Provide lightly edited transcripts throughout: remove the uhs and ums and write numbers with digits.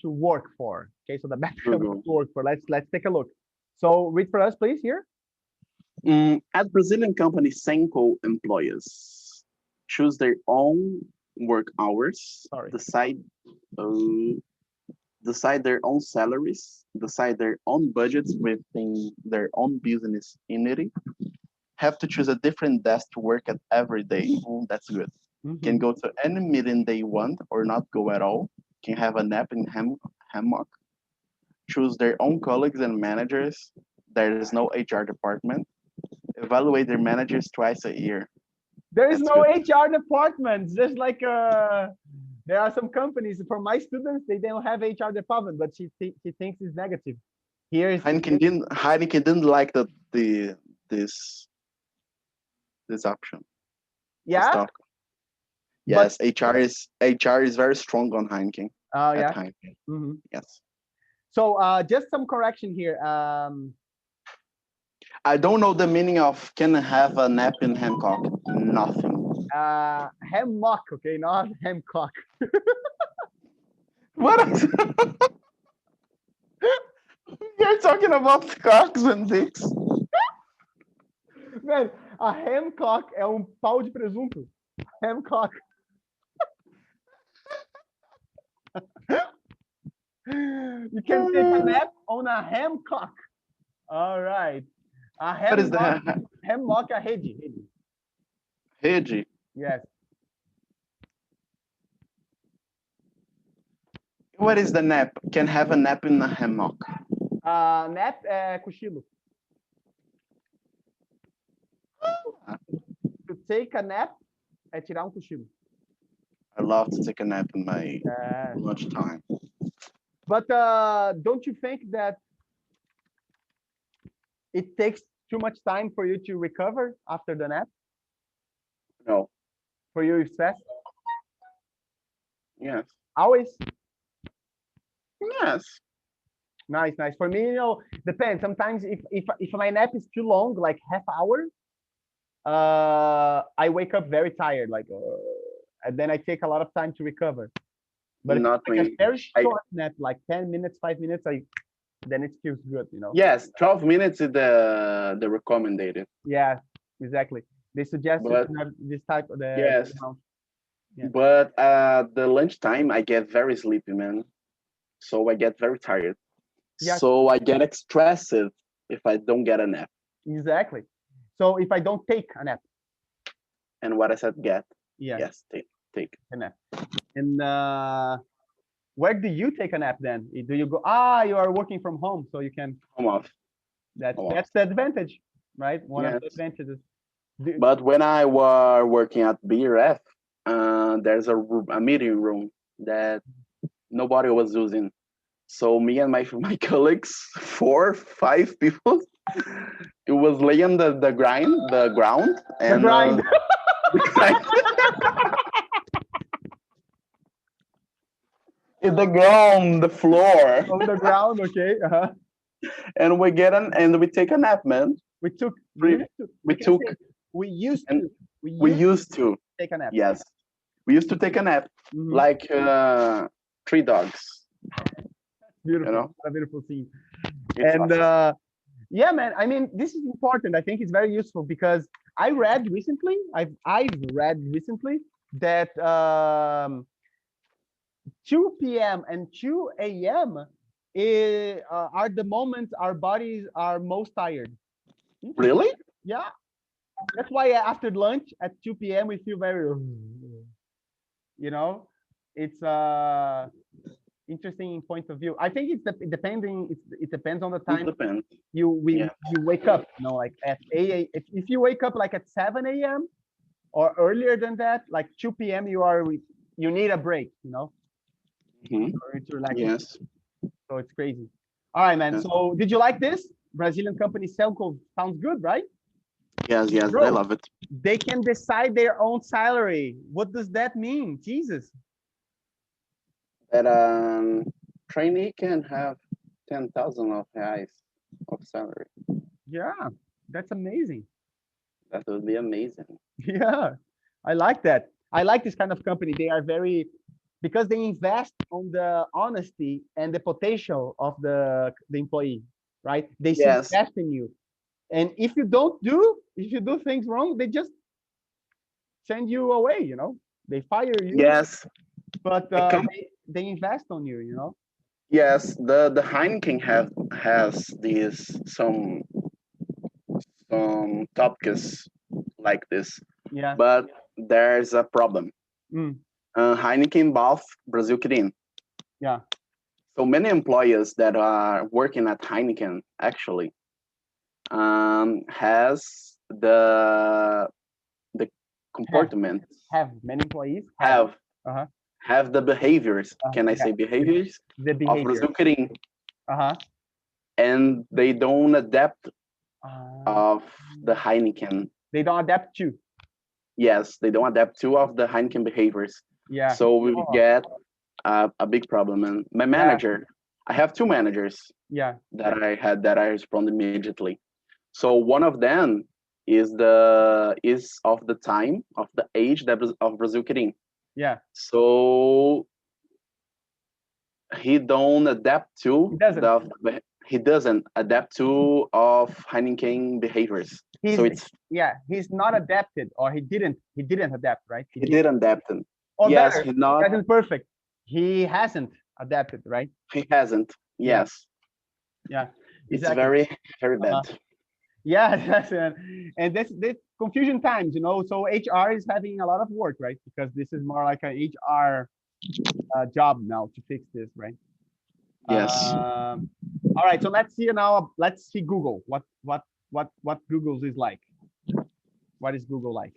to work for? Okay, so the best company Google. to work for. Let's take a look. So read for us, please. Here. At Brazilian company Semco, employees choose their own work hours, Sorry. decide their own salaries, decide their own budgets within their own business entity, have to choose a different desk to work at every day. That's good. Can go to any meeting they want or not go at all. Can have a nap in hammock. Choose their own colleagues and managers. There is no HR department. Evaluate their managers twice a year. There is That's no good. HR department. Just like there are some companies for my students, they don't have HR department, but she thinks it's negative. Here is Heineken didn't like this option. This yeah. talk. But Yes, HR is very strong on Heineken oh at yeah. Heineken. Mhm. Yes. So just some correction here. I don't know the meaning of can have a nap in Hancock. Nothing. Hammock, okay, not Hamcock. What is You're talking about cocks and dicks? Man, a hamcock é pau de presunto. Hamcock. You can take a nap on a hamcock. All right. A What is hammock, that? hammock é rede. Rede. Yes. What is the nap? Can have a nap in a hammock. Nap é cochilo. To take a nap é tirar cochilo. I love to take a nap in my lunchtime. But don't you think that it takes too much time for you to recover after the nap? No. For you, it's fast? Yes. Always? Yes. Nice, nice. For me, depends. Sometimes if my nap is too long, like half hour, I wake up very tired, like, and then I take a lot of time to recover. But if Not it's like me. a very short nap, like 10 minutes, 5 minutes, then it feels good, Yes, 12 minutes is the recommended. Yeah, exactly. They suggest you But to have this type of yes, Yeah. but the lunchtime I get very sleepy, man. So I get very tired. Yeah. So I get stressed if I don't get a nap. Exactly. So if I don't take a nap, And what I said, get. yeah, Yes, take. a nap. And where do you take a nap then? Do you go? You are working from home, so you can. Home off. That's the advantage, right? One of the Yes. advantages. But when I was working at BRF, there's a meeting room that nobody was using. So me and my colleagues, 4, 5 people, it was laying the ground, and grind. In the ground, the floor. On the ground, okay. And we take a nap, man. We used to take a nap. Yes, we used to take a nap, like 3 dogs. Beautiful, a beautiful scene. And awesome. Yeah, man. I mean, this is important. I think it's very useful because I've read recently that 2 p.m. and 2 a.m. Are the moments our bodies are most tired. Really? Yeah. That's why after lunch at 2 p.m. we feel very, it's interesting point of view. I think it depends on the time you wake up. Like at 8 if you wake up like at 7 a.m. or earlier than that, like 2 p.m. you need a break, to relax. Yes. So it's crazy. All right, man. Yes. So did you like this? Brazilian company Semco sounds good, right? Yes, bro, I love it. They can decide their own salary. What does that mean? Jesus. That trainee can have 10,000 of reais of salary. Yeah, that's amazing. That would be amazing. Yeah, I like that. I like this kind of company. They are very because they invest on the honesty and the potential of the employee, right? They see the Yes. best in you. And if you do things wrong, they just send you away, you know? They fire you, Yes. but they invest on you, you know? Yes, the Heineken has these some topics like this, Yeah. but there's a problem. Heineken bought Brasil Kirin. Yeah. So many employees that are working at Heineken actually has the comportment, have many employees have the behaviors. Can I say behaviors? The behavior Of Brasil Kirin. And they don't adapt of the Heineken. They don't adapt to. Yes, they don't adapt to of the Heineken behaviors. Yeah. So we get a big problem. And my manager, I have two managers. Yeah. That I respond immediately. So one of them is of the time of the age of Brasil Kirin. Yeah. So he don't adapt to he doesn't adapt to of Heineken behaviors. He's not adapted, or he didn't adapt, right? He didn't adapt. Or yes, better, he not. He hasn't perfect. He hasn't adapted, right? He hasn't. Yes. Yeah. It's very, very bad. Yeah, and this confusion times, you know. So HR is having a lot of work, right? Because this is more like an HR job now to fix this, right? Yes. All right. So let's see now. Let's see Google. What Google's is like. What is Google like?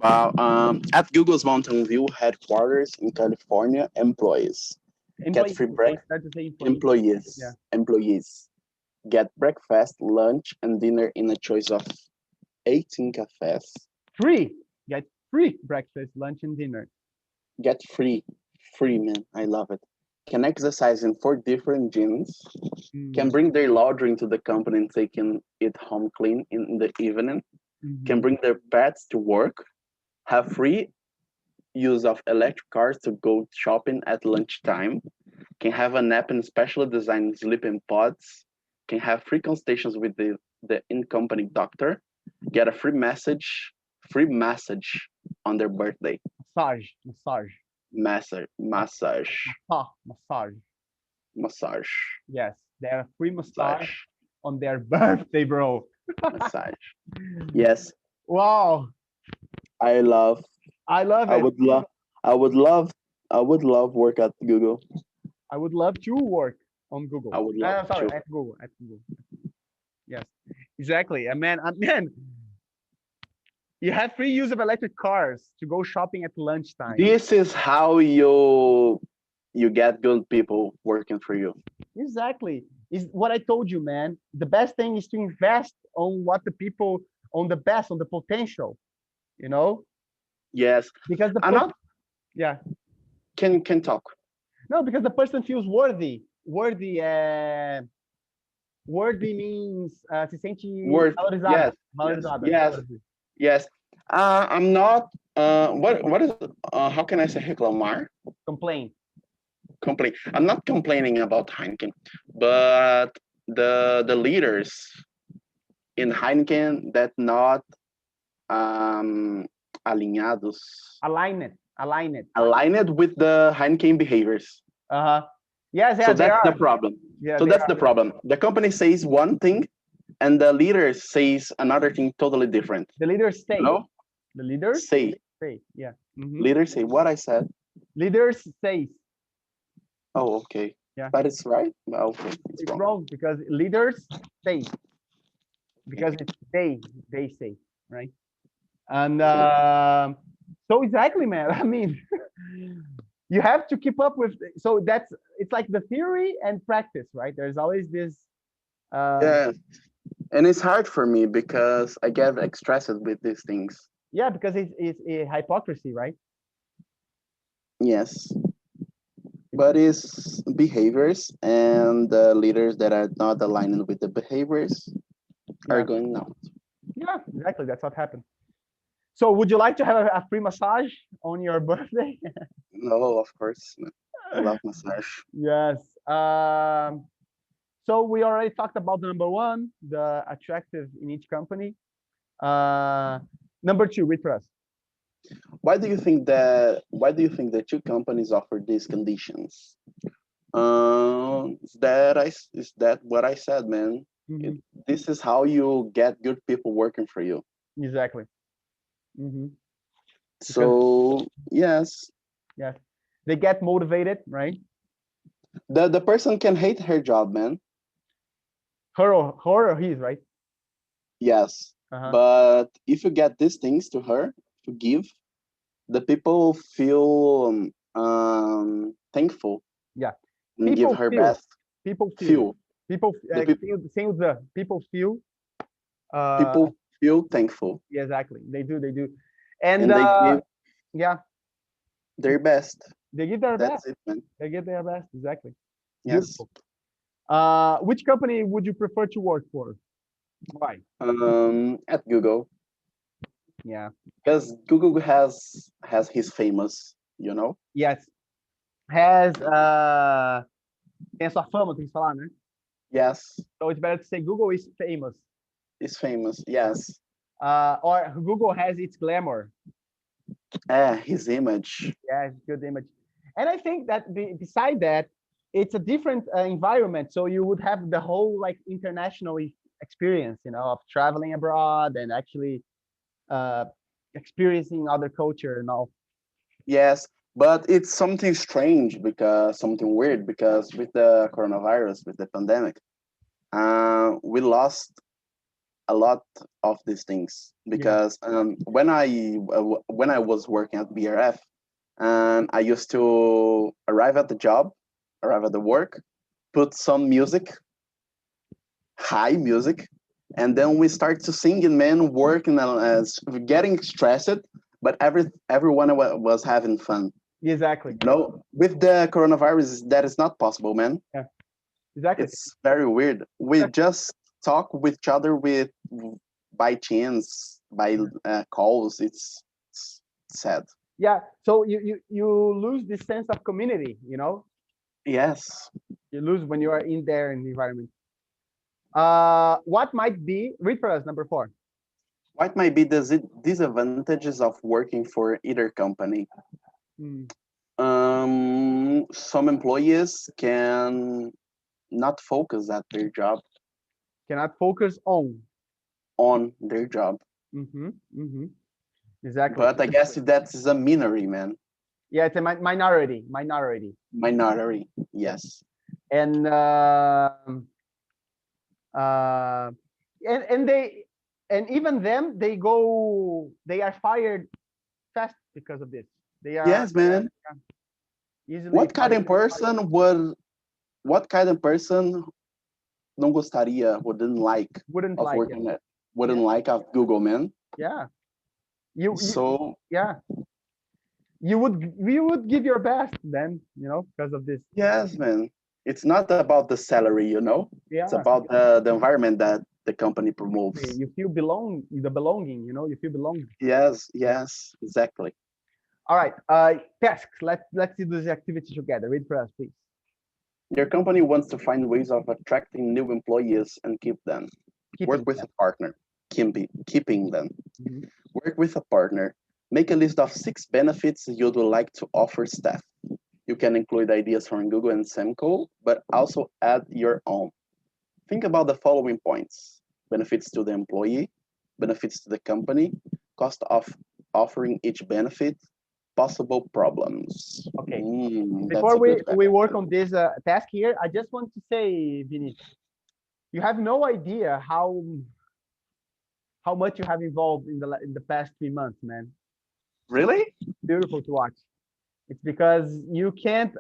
At Google's Mountain View headquarters in California, employees get free breakfast. Employees. Yeah. Employees get breakfast, lunch, and dinner in a choice of 18 cafes. Get free breakfast, lunch, and dinner. Get free, man. I love it. Can exercise in 4 different gyms. Can bring their laundry into the company and take it home clean in the evening. Can bring their pets to work. Have free use of electric cars to go shopping at lunchtime. Can have a nap in specially designed sleeping pods. Can have free consultations with the in-company doctor. Get a free massage on their birthday. Massage. Yes, they have a free massage on their birthday, bro. Massage. Yes. Wow. I love it. I would love work at Google. I would love to work on Google. I would love to. At Google. Yes, exactly. Man, you have free use of electric cars to go shopping at lunchtime. This is how you get good people working for you. Exactly. Is what I told you, man. The best thing is to invest on what the people, on the best, on the potential, you know? Yes. Because yeah. Can talk. No, because the person feels worthy. Worthy means se sente valorizado. Yes. Valorizado. Yes. I'm not what is how can I say reclamar? Complain. I'm not complaining about Heineken, but the leaders in Heineken that not alinhados. Aligned with the Heineken behaviors. Yes, so that's the problem. Yeah, so that's the problem. The company says one thing, and the leader says another thing totally different. The leaders say. No. The leaders say. Yeah. Leaders say what I said. Leaders say. Oh, okay. Yeah. But it's right. Okay. It's wrong because leaders say. Because it's they say, right? And so exactly, man. I mean, you have to keep up with. So it's like the theory and practice, right? There's always this. Yeah, and it's hard for me because I get stressed with these things. Yeah, because it's a hypocrisy, right? Yes. But it's behaviors, and the leaders that are not aligned with the behaviors are going out. Yeah, exactly. That's what happened. So would you like to have a free massage on your birthday? No, of course. I love massage. Yes. So we already talked about number one, the attractive in each company. Number two, read for us. Why do you think the two companies offer these conditions? Is that what I said, man? This is how you get good people working for you. Exactly. So yes. Yes. They get motivated, right? The person can hate her job, man. Her or his, right? Yes. But if you get these things to her to give, the people feel thankful. Yeah. And people give her feel, best. People feel. People feel thankful. Yeah, exactly. They do. And they give their best. They give their That's best. It, man. They give their best. Exactly. Yes. Beautiful. Which company would you prefer to work for? Why? At Google. Yeah. Because Google has his famous, you know? Yes. Has tem a sua fama, tem que falar, né? Yes. So it's better to say Google is famous. It's famous, yes. Or Google has its glamour. His image. Yeah, it's good image. And I think that beside that, it's a different environment. So you would have the whole like international experience, you know, of traveling abroad and actually experiencing other culture and all. Yes, but it's something strange something weird because with the coronavirus, with the pandemic, we lost a lot of these things because when I was working at BRF, and I used to arrive at the work, put some music, high music, and then we start to sing and man working getting stressed, but everyone was having fun. Exactly. No, with the coronavirus, that is not possible, man. Yeah, exactly. It's very weird. We just talk with each other by chance, by calls. It's sad. Yeah, so you lose this sense of community, you know? Yes. You lose when you are in there in the environment. What might be, read for us, number 4. What might be the disadvantages of working for either company? Some employees can not focus at their job. Cannot focus on their job. Exactly. But I guess that's a minority, man. Yeah, it's a minority. Minority, yes. And even them, they are fired fast because of this. They are. Yes, man. What kind of person não gostaria, wouldn't like at Google, man? Yeah. You would give your best then, you know, because of this. Yes, man. It's not about the salary, you know. Yeah. It's about the environment that the company promotes. You feel belonging, you know, you feel belonging. Yes, exactly. All right, tasks. Let's do this activity together. Read for us, please. Your company wants to find ways of attracting new employees and keep them. Work with a partner. Keeping them. Work with a partner. Make a list of 6 benefits you'd like to offer staff. You can include ideas from Google and Semco, but also add your own. Think about the following points: benefits to the employee, benefits to the company, cost of offering each benefit, possible problems. Okay. Before we work on this task here, I just want to say, Vini, you have no idea how much you have evolved in the past 3 months, man. Really? Beautiful to watch. It's because you can't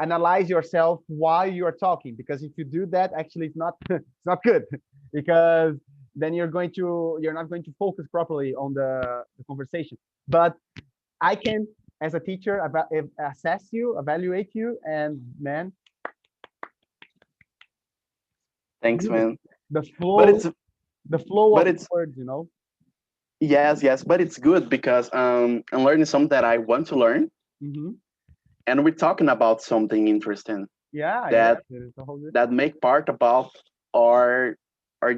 analyze yourself while you are talking, because if you do that, actually it's not it's not good, because then you're not going to focus properly on the conversation. But I can, as a teacher, assess you, evaluate you, and man, thanks, man. The flow of words, you know. Yes, but it's good because I'm learning something that I want to learn, And we're talking about something interesting. Yeah, that yeah, that make part about our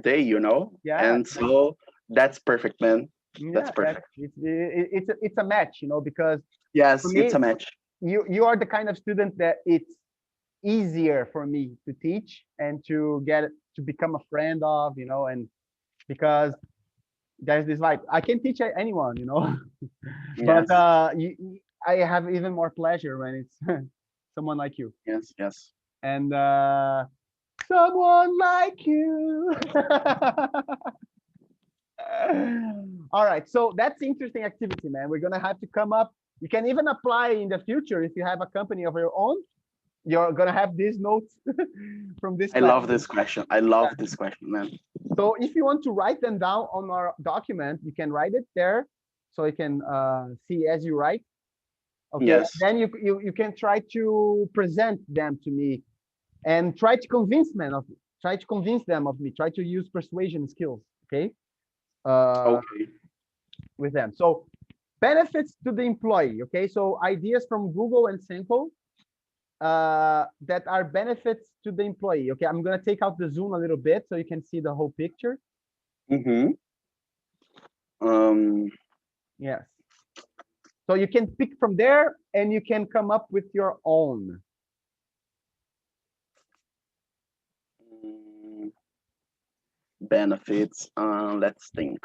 day, you know. Yeah. And so that's perfect, man. Yeah, That's perfect. It's a match, you know, because Yes, for me, it's a match. You are the kind of student that it's easier for me to teach and to become a friend of, you know, and because there's this vibe. I can teach anyone, you know, but Yes. I have even more pleasure when it's someone like you. Yes, yes. And someone like you. All right, so that's interesting activity, man. We're gonna have to come up. You can even apply in the future if you have a company of your own. You're gonna have these notes from this I class. love this question. I love this question, man. So if you want to write them down on our document, you can write it there, so you can see as you write. Okay. Yes. Then you can try to present them to me, and try to convince them of me. Try to use persuasion skills. Okay. Okay. With them. So benefits to the employee. Okay. So ideas from Google and Semco that are benefits to the employee. Okay. I'm going to take out the zoom a little bit so you can see the whole picture. Yes. So you can pick from there and you can come up with your own. Benefits. Let's think.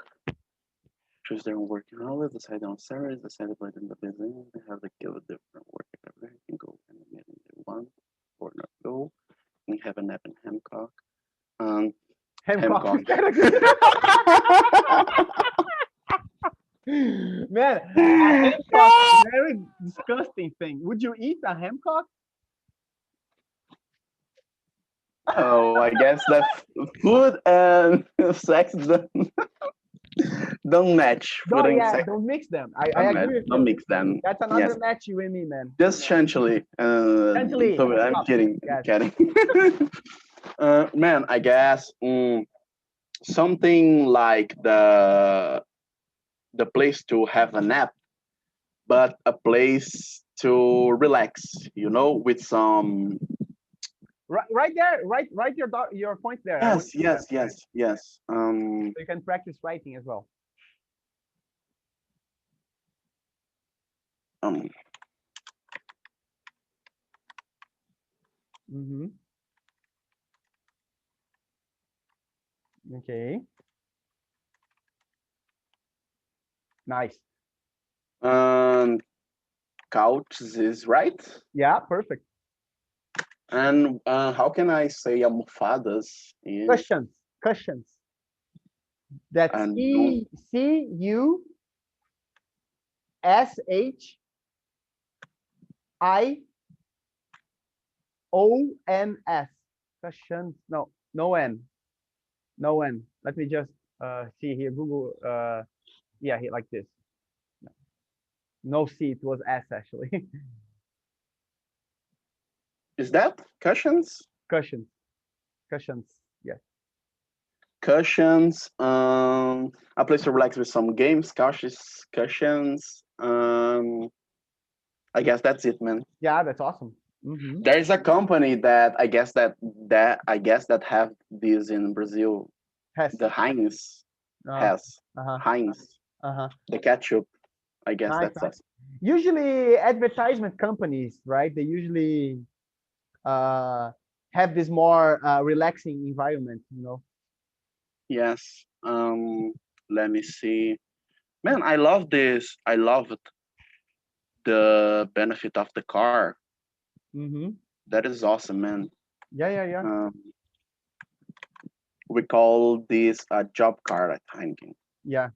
Choose their own working hours, decide on salaries, decide about in the business, they have to give a different work everything go and get into one or not go. We have a nap in Hancock. Hancock. Man, Hancock is a very disgusting thing. Would you eat a Hancock? Oh, I guess that food and sex don't match. Don't mix them. I agree with you. Don't mix them. That's another match you and me, man. Just chantilly. Chantilly. I'm kidding. Yes. I'm kidding. Man, I guess something like the place to have a nap, but a place to relax, you know, with some. Right there, write your point there. Yes. So you can practice writing as well. Okay. Nice. Couches is right. Yeah, perfect. And how can I say almofadas? Cushions. That's CUSHIONS. Cushions. No N. Let me just see here. Google. Yeah, here like this. No C. It was S actually. Is that cushions? Cushions. Yes. Cushions. A place to relax with some games. Cushions. I guess that's it, man. Yeah, that's awesome. There is a company that I guess that have this in Brazil. The Heinz has Heinz. The ketchup. I guess that's awesome. Usually advertisement companies, right? They usually have this more relaxing environment, you know. Yes. Let me see. Man, I love this. I love it. The benefit of the car. That is awesome, man. Yeah. We call this a job car at Heineken. Yeah.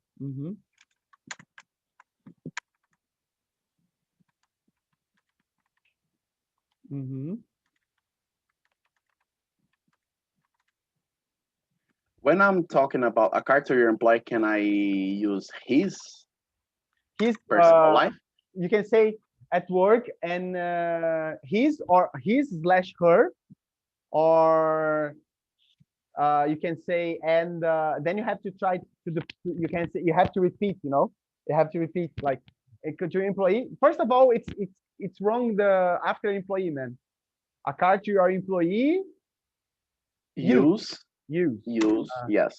When I'm talking about a car to your employee, can I use his personal life? You can say at work and his slash her, or you can say and then you have to try to you can say you have to repeat, you know, you have to repeat like to your employee. First of all, it's it's wrong the after employee, man. A car to your employee. Use. Uh, Yes.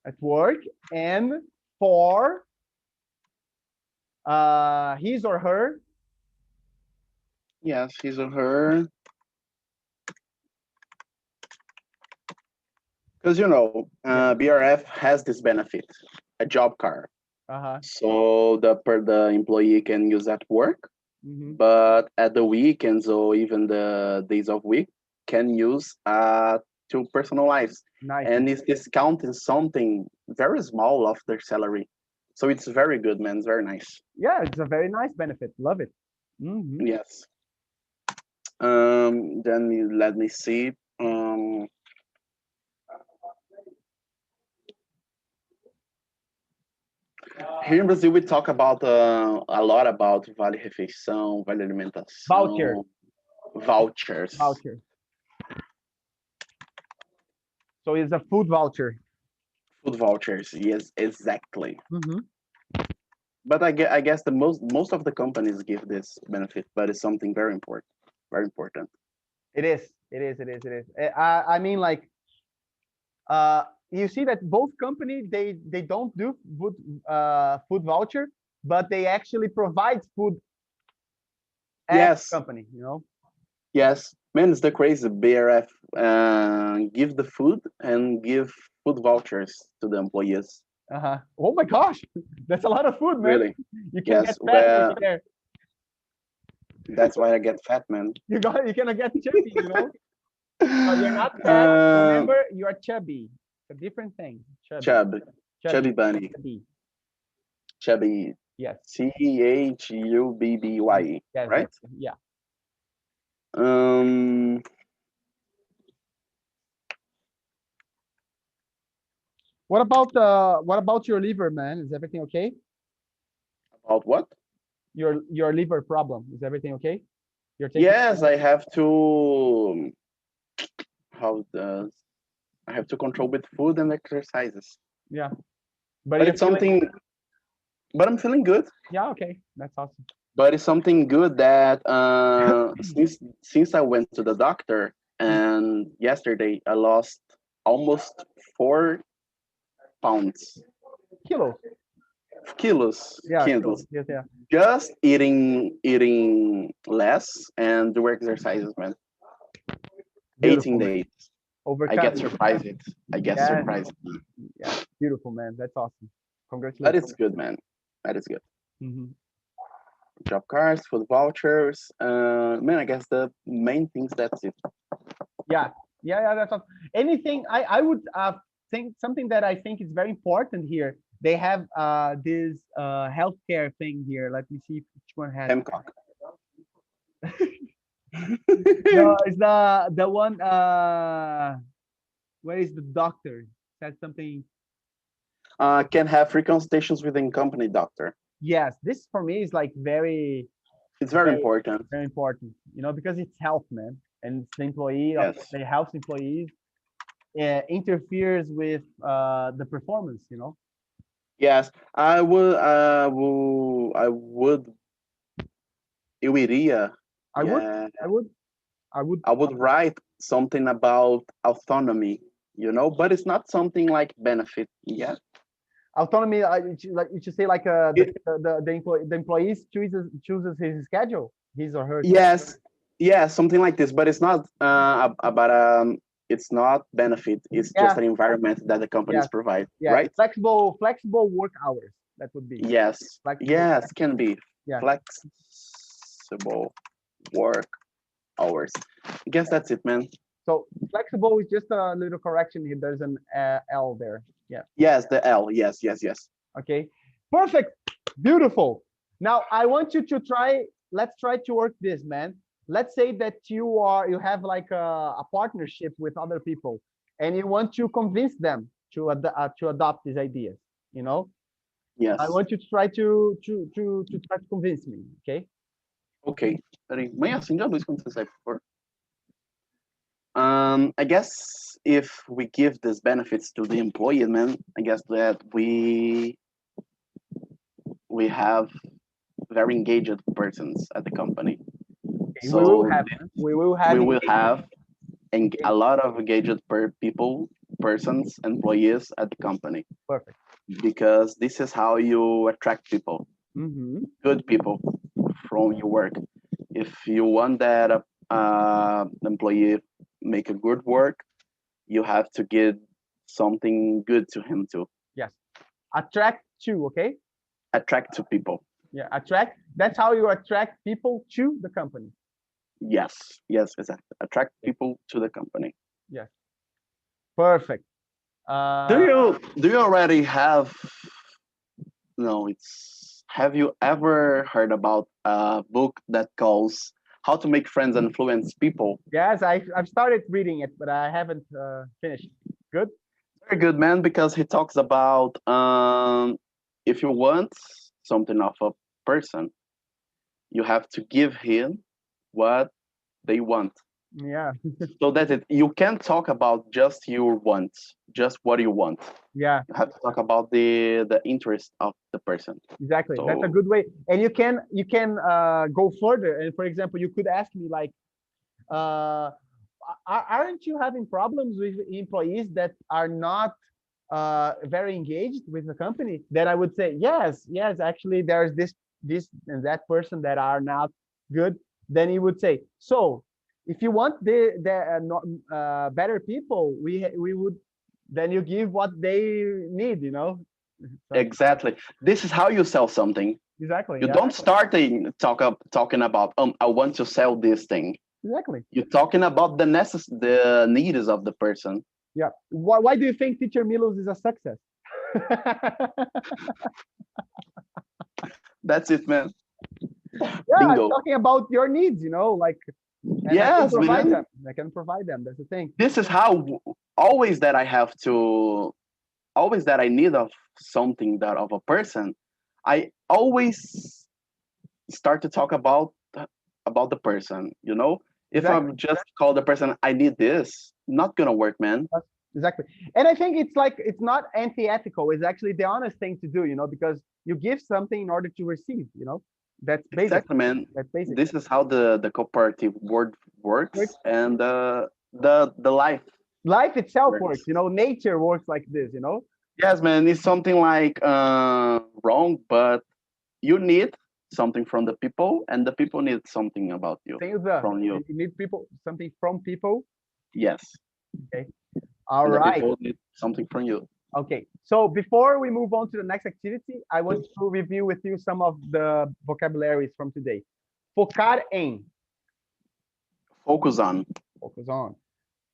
At work, and for his or her. Yes, his or her. Because BRF has this benefit, a job car. So the employee can use at work, but at the weekends or even the days of week can use to personal lives. Nice. And it's discounting something very small of their salary. So it's very good, man. It's very nice. Yeah, it's a very nice benefit. Love it. Yes. Then let me see. Here in Brazil, we talk about a lot about vale refeição, vale alimentação, vouchers. So it's a food voucher. Food vouchers, yes, exactly. But I guess the most of the companies give this benefit, but it's something very important. Very important. It is. I mean, like, you see that both companies they don't do food voucher, but they actually provide food. As company, Yes, man, it's the crazy. BRF give the food and give food vouchers to the employees. Oh my gosh, that's a lot of food, man. Really? You can get fat there. That's why I get fat, man. You cannot get chubby, you're not fat. Remember, you are chubby. It's a different thing. Chubby bunny. Chubby. Yes. CHUBBY. Yes, right? Yeah. What about your liver, man? Is everything okay? About what? Your liver problem. Is everything okay? Yes, I have to. I have to control with food and exercises. Yeah, but it's something. But I'm feeling good. Yeah, okay, that's awesome. But it's something good that since I went to the doctor and yesterday I lost almost 4 pounds. Kilos. Yeah. Kilos. Yes, yeah. Just eating less and do exercises, man. Beautiful. 18 days. I get surprised. Surprised. Yeah, beautiful, man. That's awesome. Congratulations. That is good, man. That is good. Job cards, food vouchers. Man, I guess the main things, that's it. Yeah, that's awesome. Anything I would think something that I think is very important here. They have this healthcare thing here. Let me see which one has. Semco. No, it's the one. Where is the doctor? Said something. Can have free consultations within company doctor. Yes, this for me is like very. It's very important. Very important, because it's health, man, and it's the employee. Yes. The health employees interferes with the performance. Yes, I would. Eu iria. I would write something about autonomy, but it's not something like benefit. Yeah. Autonomy, you should say like the employees chooses his schedule, his or her. Yes, something like this, but it's not about it's not benefit. It's just an environment that the companies provide, right? Flexible work hours. That would be. Yes. Can be. Yeah. Flexible work hours. I guess that's it, man. So flexible is just a little correction here. There's an L there. Yeah. Yes, the L. Yes. Okay. Perfect. Beautiful. Now I want you to try. Let's try to work this, man. Let's say that you have like a partnership with other people, and you want to convince them to adopt these ideas. Yes. I want you to try to try to convince me. Okay. Okay. Peraí, mãe, acende a luz quando você sai, por favor. I guess if we give these benefits to the employee, man, I guess that we have very engaged persons at the company. Okay, So we will have we will have a lot of engaged persons, employees at the company. Perfect. Because this is how you attract people, good people from your work. If you want that employee make a good work, you have to give something good to him too. Yes. Attract to, okay? Attract to people. Yeah, attract. That's how you attract people to the company. Yes, exactly. Attract people to the company. Yes. Perfect. Do you already have? No, it's. Have you ever heard about a book that calls "How to Make Friends and Influence People"? Yes, I've started reading it, but I haven't finished. Good. Very good, man, because he talks about if you want something of a person, you have to give him what they want. Yeah. So that you can't talk about just your wants, just what you want. Yeah. You have to talk about the interest of the person. Exactly. So, that's a good way. And you can go further. And for example, you could ask me like, aren't you having problems with employees that are not very engaged with the company? Then I would say, yes, actually there's this and that person that are not good. Then he would say, so if you want the better people, we would, then you give what they need, you know. So, exactly. This is how you sell something. exactly. You don't start talking about I want to sell this thing. Exactly. You're talking about the needs of the person. Yeah. Why do you think Teacher Milos is a success? That's it, man. Yeah, Bingo. I'm talking about your needs, you know, like, and yes, man. I can provide them. That's the thing. This is how always that I need of something that of a person, I always start to talk about the person, you know. If Exactly. I'm just call the person, I need this, not gonna work, man. Exactly. And I think it's like, it's not anti-ethical. It's actually the honest thing to do, you know, because you give something in order to receive, you know. That's basic. Exactly, man. That's basic. This is how the cooperative world works, and the life itself works, you know. Nature works like this, you know. Yes, man. It's something like wrong, but you need something from the people, and the people need something about you from you. You need something from people. Yes. Okay. All right. The people need something from you. Okay. So before we move on to the next activity, I want to review with you some of the vocabularies from today. Focar em. Focus on. Focus on.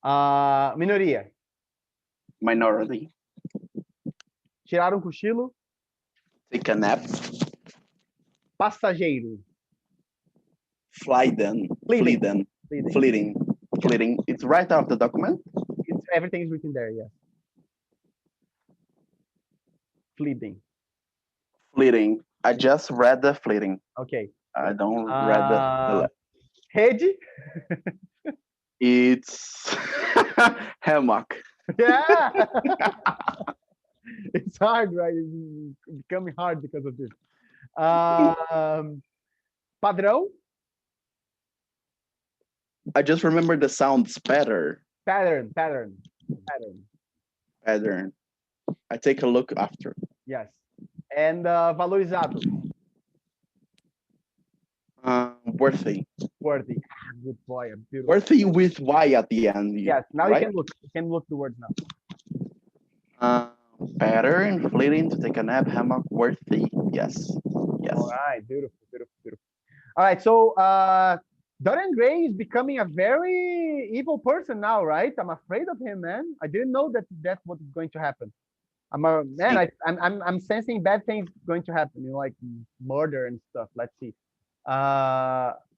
Minoria. Minority. Tirar cochilo. Take a nap. Passageiro. Fleeting. It's right out of the document. Everything is written there, yes. Fleeting. I just read the fleeting. Okay. I don't read the rede. It's hammock. Yeah. It's hard, right? It's becoming hard because of this. Padrão. I just remember the sound spatter. Pattern. I take a look after. Yes. And valorizado. Worthy. Good boy. Beautiful. Worthy with Y at the end. Yes. Now right? you can look the words now. Pattern, fleeting, to take a nap, hammock, worthy. Yes. All right. Beautiful. All right. So Dorian Gray is becoming a very evil person now, right? I'm afraid of him, man. I didn't know that that's what is going to happen. I'm sensing bad things going to happen, you know, like murder and stuff. Let's see.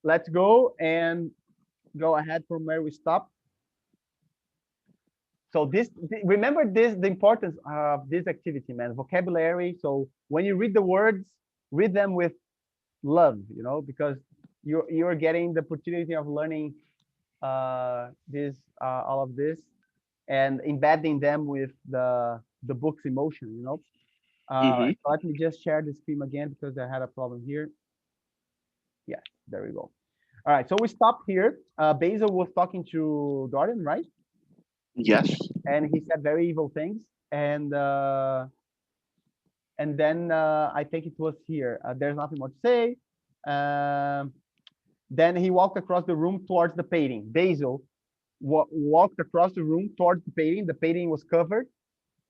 Let's go ahead from where we stopped. So remember the importance of this activity, man. Vocabulary. So when you read the words, read them with love, you know, because you're getting the opportunity of learning all of this and embedding them with the book's emotion, you know. So let me just share the screen again because I had a problem here. Yes, there we go. All right, so we stopped here. Basil was talking to Dorian, right? Yes. And he said very evil things. And then I think it was here. There's nothing more to say. Then he walked across the room towards the painting. Basil walked across the room towards the painting. The painting was covered,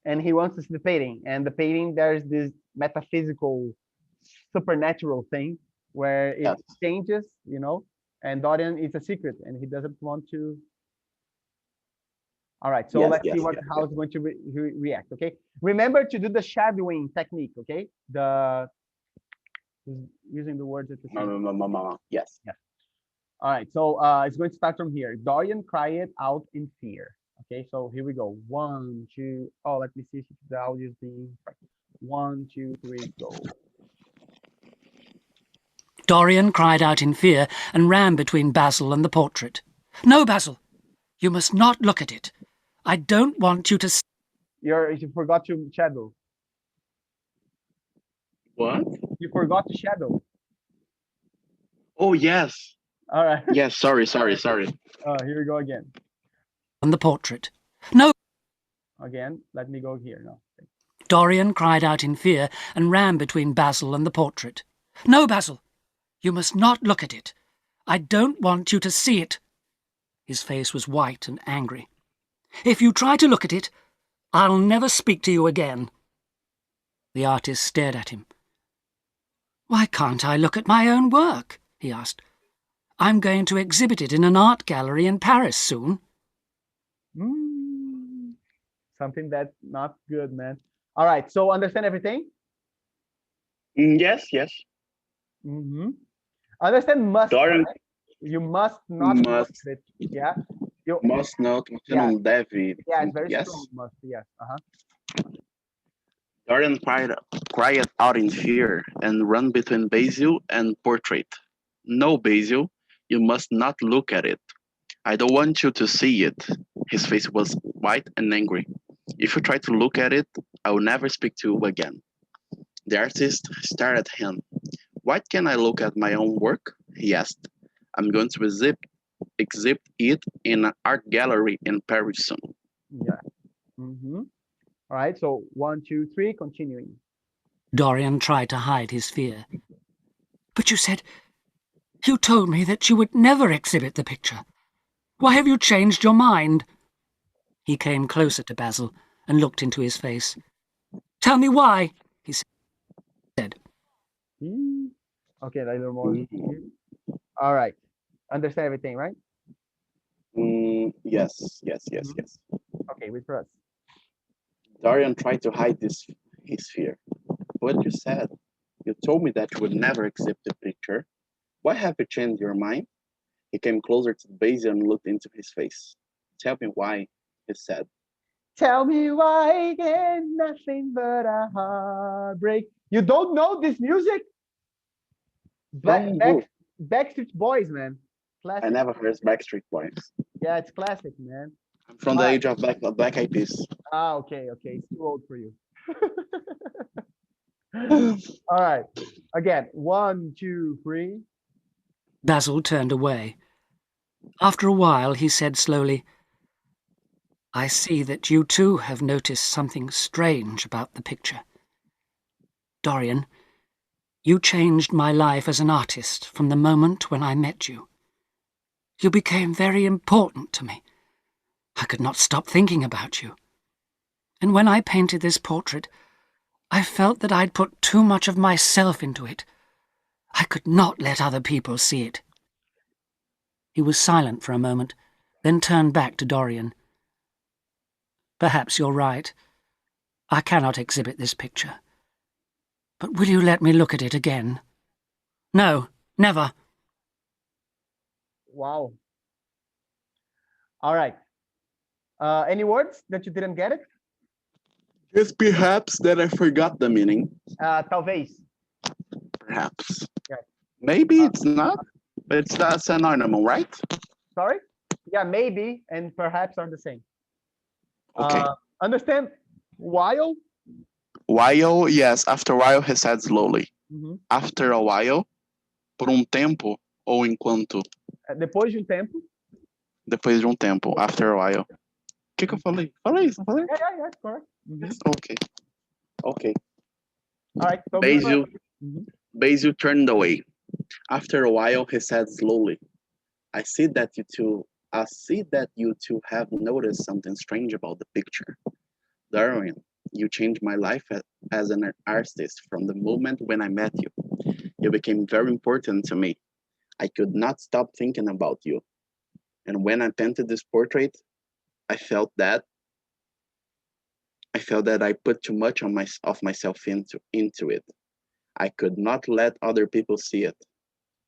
and he wants to see the painting. And the painting, there's this metaphysical, supernatural thing where it changes, you know. And Dorian, it's a secret, and he doesn't want to. All right, so let's see how it's going to react. Okay, remember to do the shadowing technique. Okay, using the words at the same. Yes. Yeah. All right, so it's going to start from here. Dorian cried out in fear. Okay, so here we go. 1, 2. Oh, let me see if the audio is being. 1, 2, 3, go. Dorian cried out in fear and ran between Basil and the portrait. No, Basil, you must not look at it. I don't want you to. You forgot to shadow. What? You forgot to shadow. Oh, yes. All right. Yes, sorry. Here we go again. On the portrait. No. Again, let me go here now. Dorian cried out in fear and ran between Basil and the portrait. No, Basil, you must not look at it. I don't want you to see it. His face was white and angry. If you try to look at it, I'll never speak to you again. The artist stared at him. Why can't I look at my own work? He asked. I'm going to exhibit it in an art gallery in Paris soon. Something that's not good, man. All right, so understand everything? Yes. Understand must. Dorian, right? You must not look at it. Yeah. You must not. Yeah, deve. yeah, it's very strong. Must. Yes. Dorian cried out in fear and ran between Basil and portrait. No, Basil, you must not look at it. I don't want you to see it. His face was white and angry. If you try to look at it, I will never speak to you again. The artist stared at him. Why can't I look at my own work? He asked. I'm going to exhibit it in an art gallery in Paris soon. Yeah. All right, so 1, 2, 3, continuing. Dorian tried to hide his fear. But you told me that you would never exhibit the picture. Why have you changed your mind? He came closer to Basil and looked into his face. Tell me why, he said. Okay, a little more. All right. Understand everything, right? Yes. Okay, wait for us. Dorian tried to hide his fear. What you said? You told me that you would never exhibit the picture. Why have you changed your mind? He came closer to Basil and looked into his face. Tell me why, he said. Tell me why ain't nothing but a heartbreak. You don't know this music? Backstreet Boys, man. Classic. I never heard Backstreet Boys. Yeah, it's classic, man. I'm from the age of Black Eyed Peas. Ah, okay. It's too old for you. All right. Again, 1, 2, 3. Basil turned away. After a while, he said slowly, I see that you too have noticed something strange about the picture. Dorian, you changed my life as an artist from the moment when I met you. You became very important to me. I could not stop thinking about you. And when I painted this portrait, I felt that I'd put too much of myself into it. I could not let other people see it. He was silent for a moment, then turned back to Dorian. Perhaps you're right. I cannot exhibit this picture. But will you let me look at it again? No, never. Wow. All right. Any words that you didn't get it? Just perhaps that I forgot the meaning. Talvez. Perhaps. Yeah. Maybe it's not, but it's a synonym, right? Sorry? Yeah, maybe and perhaps are the same. Okay. Understand? While? While, yes. After a while, he said slowly. After a while, Por tempo ou enquanto? Depois de tempo. Depois de tempo, after a while. O que eu falei? Falei isso, não falei? Yeah, correct. Okay. Okay. All right. So Basil turned away. After a while, he said slowly, I see that you two have noticed something strange about the picture. Darwin, you changed my life as an artist from the moment when I met you. You became very important to me. I could not stop thinking about you. And when I painted this portrait, I felt that I put too much of myself into it. I could not let other people see it.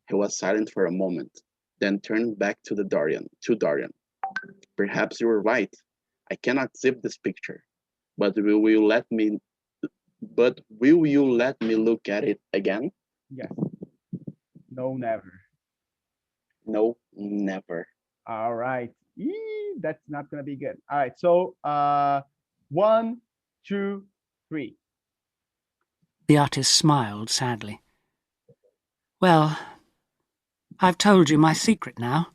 He was silent for a moment, then turned back to Dorian. Perhaps you were right. I cannot zip this picture, but will you let me look at it again? Yes. No, never. No, never. All right. That's not gonna be good. All right. So 1, 2, 3. The artist smiled sadly. Well, I've told you my secret now.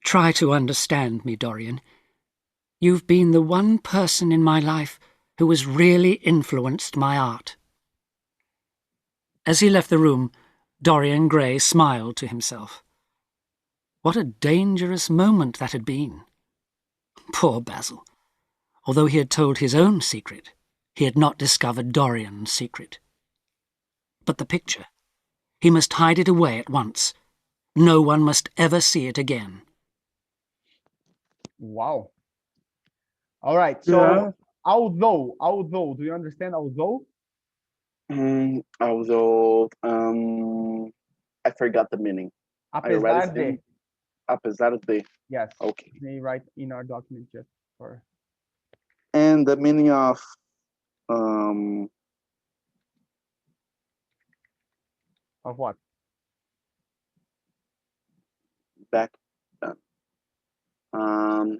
Try to understand me, Dorian. You've been the one person in my life who has really influenced my art. As he left the room, Dorian Gray smiled to himself. What a dangerous moment that had been. Poor Basil. Although he had told his own secret, he had not discovered Dorian's secret. But the picture. He must hide it away at once. No one must ever see it again. Wow. All right. So yeah. although, do you understand although? Although, I forgot the meaning. Apesar de. Apesar de. Yes. Okay. They write in our document just for. And the meaning of what? Back.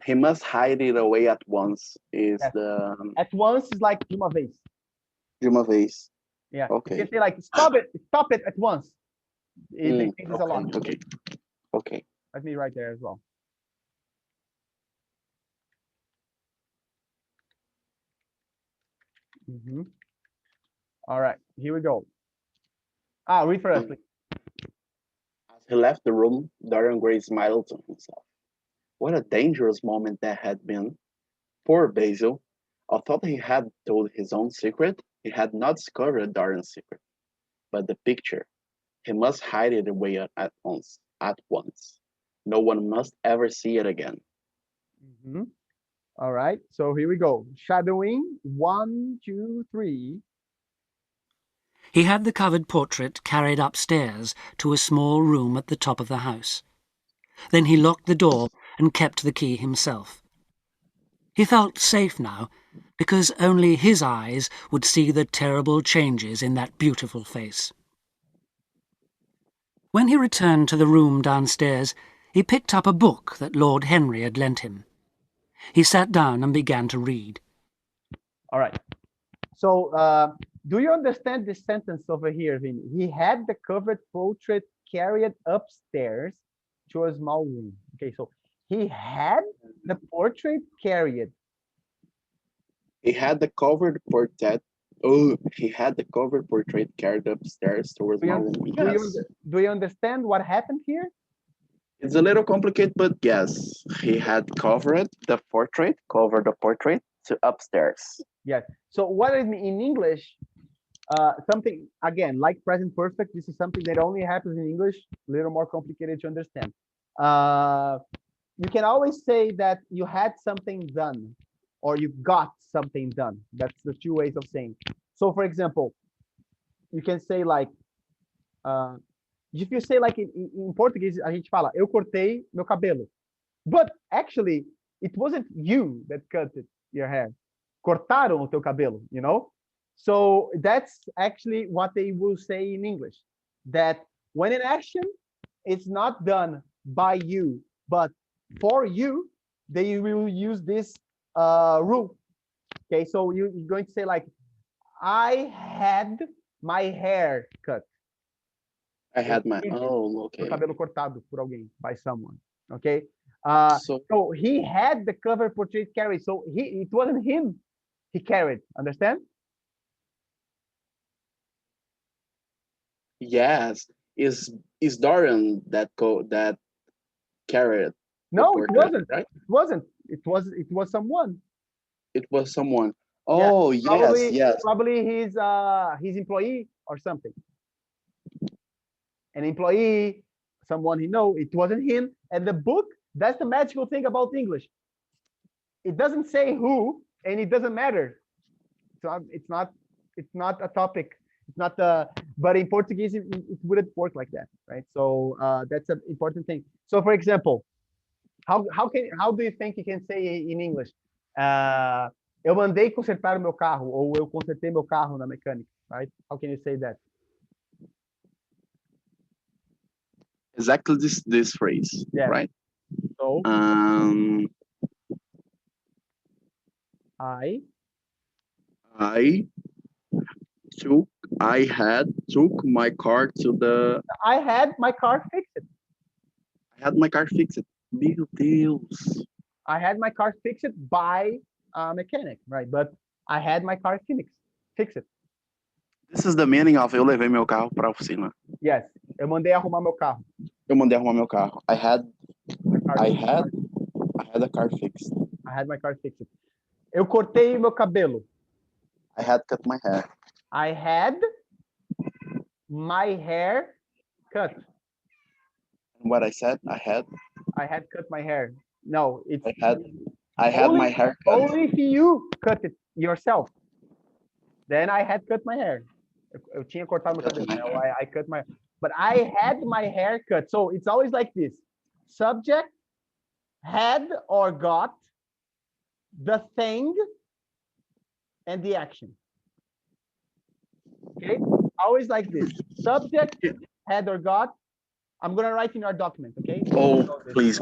He must hide it away at once. Is yes. The at once is like de uma vez. De uma vez. Yeah. Okay. You can say like stop it at once. It takes a lot. Okay. Okay. Let me write there as well. All right, here we go. Read for us, please. As he left the room, Dorian Gray smiled to himself. What a dangerous moment that had been. Poor Basil. Although he had told his own secret, he had not discovered Dorian's secret. But the picture, he must hide it away at once. No one must ever see it again. All right, so here we go. Shadowing, 1, 2, 3. He had the covered portrait carried upstairs to a small room at the top of the house. Then he locked the door and kept the key himself. He felt safe now, because only his eyes would see the terrible changes in that beautiful face. When he returned to the room downstairs, he picked up a book that Lord Henry had lent him. He sat down and began to read. All right. So, do you understand this sentence over here, Vinny? He had the covered portrait carried upstairs to a small room. Okay, so he had the portrait carried. He had the covered portrait. Oh, he had the covered portrait carried upstairs to a small room. Yes. Do you understand what happened here? It's a little complicated, but yes, he had covered the portrait to upstairs. Yes. So what is in English? Something again like present perfect. This is something that only happens in English. A little more complicated to understand. You can always say that you had something done, or you got something done. That's the two ways of saying. So, for example, you can say like. If you say like in Portuguese, a gente fala, eu cortei meu cabelo. But actually, it wasn't you that cut your hair. Cortaram o teu cabelo, you know? So that's actually what they will say in English. That when an action is not done by you, but for you, they will use this rule. Okay, so you're going to say like, I had my hair cut. I had my, He- oh, Seu okay. cabelo cortado por alguém, by someone. Okay. So, So he had the cover portrait carried. So it wasn't him. He carried. Understand? yes, is Dorian that carried the No, it portrait, wasn't. right? It wasn't. It was someone. It was someone. Yeah, Oh, yes. probably his employee or something. An employee, someone he know. It wasn't him. And the book, that's the magical thing about English. It doesn't say who, and it doesn't matter. So it's not a topic. It's not but in Portuguese it wouldn't work like that, right? So that's an important thing. So for example, how do you think you can say in English? Eu mandei consertar o meu carro, ou eu consertei meu carro na mecânica, right? How can you say that? Exactly this phrase, Yeah. right? So I took my car to the. I had my car fixed. I had my car fixed. Meu Deus. I had my car fixed by a mechanic, right? But I had my car fixed. This is the meaning of eu levei meu carro para a oficina. Yes, eu mandei arrumar meu carro. Eu mandei arrumar meu carro. I had a car fixed. I had my car fixed. Eu cortei meu cabelo. I had cut my hair. I had my hair cut. And what I said, I had cut my hair. No, it's I had my hair cut. Only if you cut it yourself. Then I had cut my hair. Eu tinha cortado meu cabelo. I cut my, but I had my hair cut. So it's always like this: subject, had or got, the thing, and the action. Okay, always like this: subject, had or got. I'm gonna write in our document. Okay. Oh, please.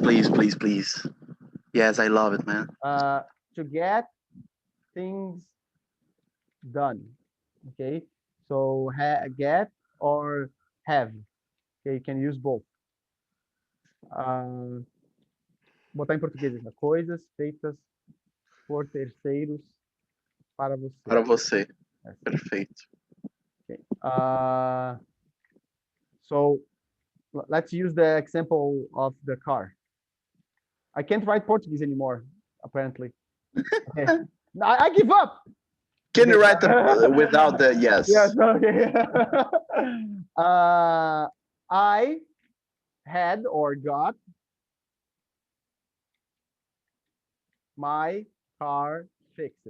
Yes, I love it, man. To get things done. Okay. So get or have. Okay, you can use both. Botar em português, né? Coisas feitas por terceiros para você. Para você. Yes. Perfeito. Okay. So let's use the example of the car. I can't write Portuguese anymore, apparently. Okay. I give up. Can you write without the yes? Yes. Okay. I had or got my car fixed.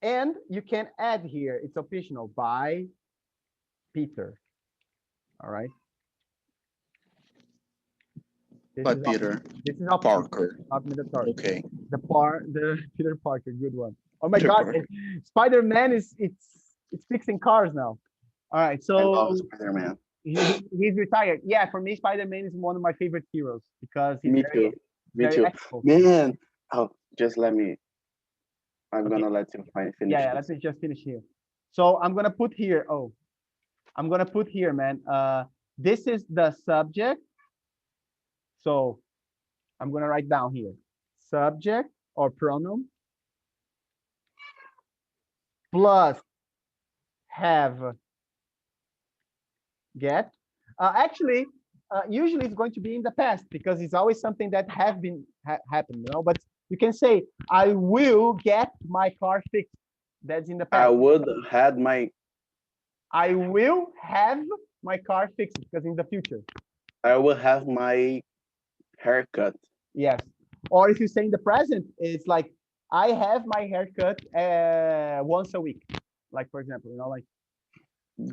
And you can add here, it's optional, by Peter. All right. But Peter. This is not Parker. Not mandatory. Okay. The Peter Parker, good one. Oh my God, Spider-Man it's fixing cars now. All right, so I love Spider-Man. He's retired. Yeah, for me, Spider-Man is one of my favorite heroes because he's Me too. ethical. Man, just let me. I'm gonna let you finish. Yeah, let me just finish here. So I'm gonna put here. Oh, I'm gonna put here, man. This is the subject. So I'm gonna write down here subject or pronoun plus have get. Actually, usually it's going to be in the past because it's always something that have been happened, you know. But you can say, "I will get my car fixed." That's in the past. I will have my car fixed because in the future. I will have my haircut. Yes. Or if you say in the present, it's like I have my haircut once a week. Like for example, you know, like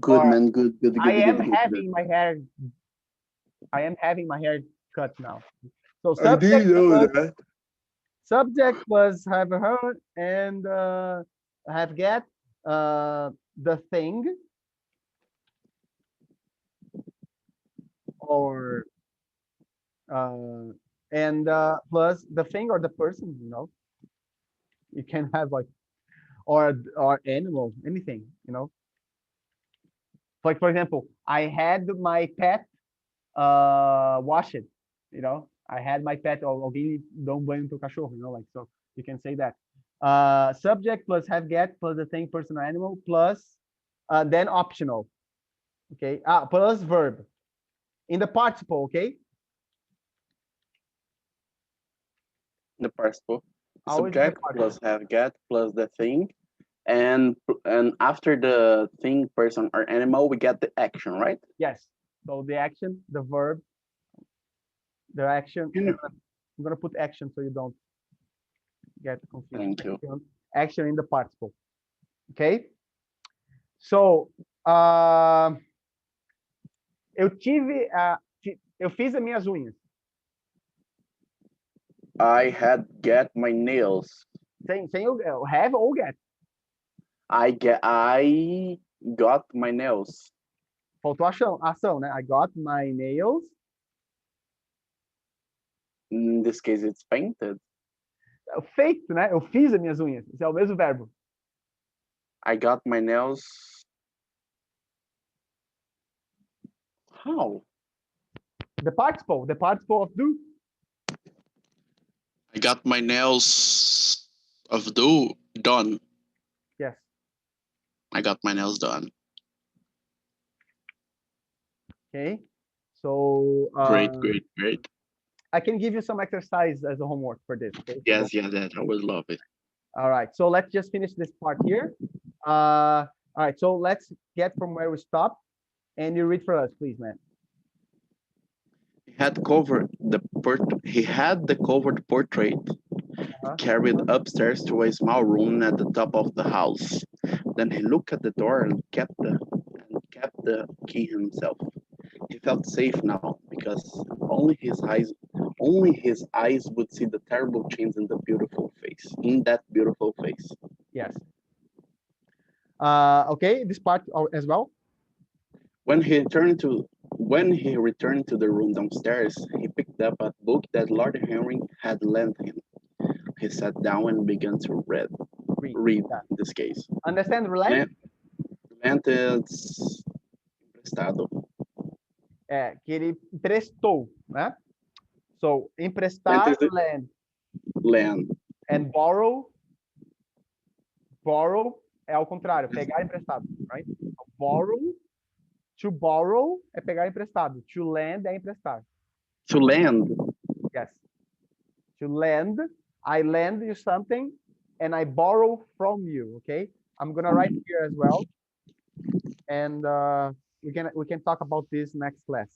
good man, good. I am having my hair cut now. So subject was have heard and have get the thing or and plus the thing or the person, you know. You can have like or animal, anything, you know. Like for example, I had my pet wash it, you know. I had my pet, ou alguém dá banho no teu cachorro, you know, like, so you can say that. Subject plus have get plus the thing, person or animal plus then optional, okay? Plus verb. In the participle, okay? The participle. Always Subject plus have get plus the thing, and after the thing, person or animal, we get the action, right? Yes. So the action, the verb, the action. I'm gonna put action so you don't get confused. Thank you. Action in the participle. Okay? So, eu fiz as minhas unhas. I had get my nails. Sem o have ou get. I got my nails. Faltou ação, né? I got my nails. In this case, it's painted. Feito, né? Eu fiz as minhas unhas. Esse é o mesmo verbo. I got my nails. How? The participle of do. I got my nails of do done. Yes. I got my nails done. Okay. So Great. I can give you some exercise as a homework for this. Okay? Yes, that I would love it. All right. So let's just finish this part here. All right. So let's get from where we stopped, and you read for us, please, man. He had the covered portrait carried upstairs to a small room at the top of the house. Then he looked at the door and kept the key himself. He felt safe now because only his eyes would see the terrible change in that beautiful face. Yes. Okay, this part as well. When he returned to the room downstairs, he picked up a book that Lord Henry had lent him. He sat down and began to read in this case. Understand relent? Lent is emprestado. Que ele emprestou, né? So, emprestar, lend. And borrow é ao contrário, pegar emprestado, right? To borrow é pegar emprestado. To lend é emprestar. To lend? Yes. To lend, I lend you something and I borrow from you, okay? I'm going to write here as well. And we can talk about this next class.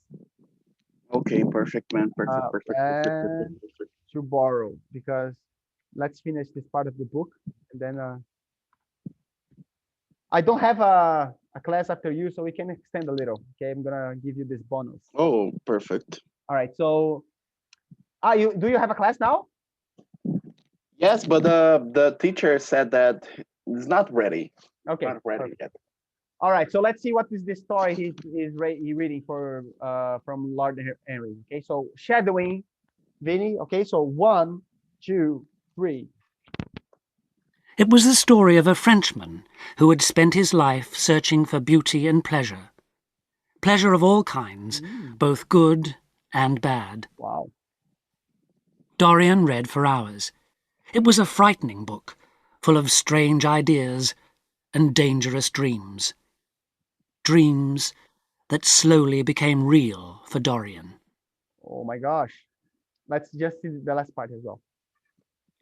Okay, perfect, man. Perfect. To borrow, because let's finish this part of the book and then I don't have a class after you, so we can extend a little. Okay, I'm gonna give you this bonus. Oh, perfect. All right. So, do you have a class now? Yes, but the teacher said that it's not ready. Okay. Not ready yet. All right. So let's see what is this story he's reading for from Lord Henry. Okay. So shadowing, Vinny. Okay. So 1, 2, 3. It was the story of a Frenchman who had spent his life searching for beauty and pleasure. Pleasure of all kinds, both good and bad. Wow. Dorian read for hours. It was a frightening book, full of strange ideas and dangerous dreams. Dreams that slowly became real for Dorian. Oh my gosh. Let's just see the last part as well.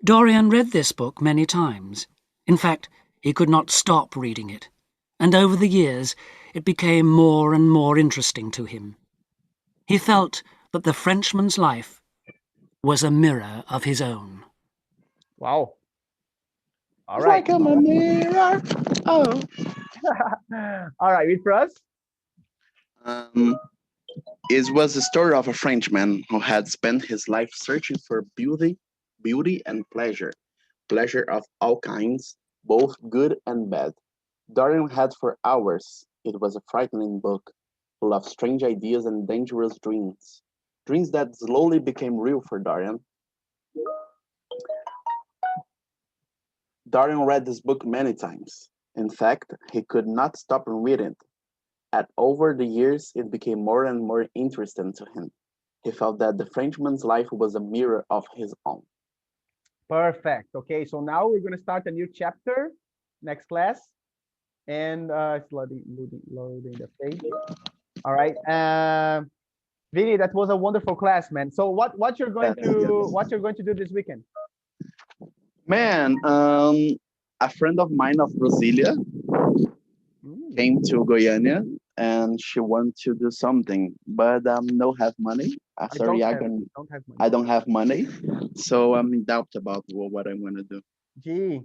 Dorian read this book many times. In fact, he could not stop reading it, and over the years it became more and more interesting to him. He felt that the Frenchman's life was a mirror of his own. Wow. All right. Like I'm a mirror. Oh. All right, read for us. It was the story of a Frenchman who had spent his life searching for beauty and pleasure of all kinds, both good and bad. Dorian read for hours. It was a frightening book, full of strange ideas and dangerous dreams that slowly became real for Dorian. Dorian read this book many times. In fact, he could not stop reading it. Over the years, it became more and more interesting to him. He felt that the Frenchman's life was a mirror of his own. Perfect. Okay, so now we're going to start a new chapter next class. And it's loading the page. All right. Vinny, that was a wonderful class, man. So what you're going to do this weekend? Man, a friend of mine of Brasilia came to Goiânia and she wanted to do something, but no have money. Sorry, I don't have money, so I'm in doubt about what I'm gonna do. Gee.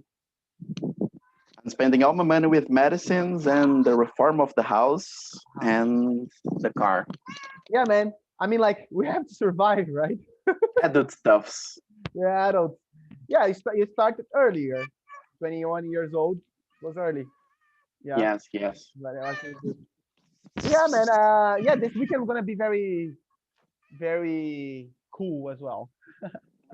I'm spending all my money with medicines and the reform of the house and the car. Yeah, man. I mean, like, we have to survive, right? Adult stuffs. Yeah, adults. Yeah, you started earlier. 21 years old was early. Yeah. Yes. Yeah, man. Yeah, this weekend is gonna be very, very cool as well.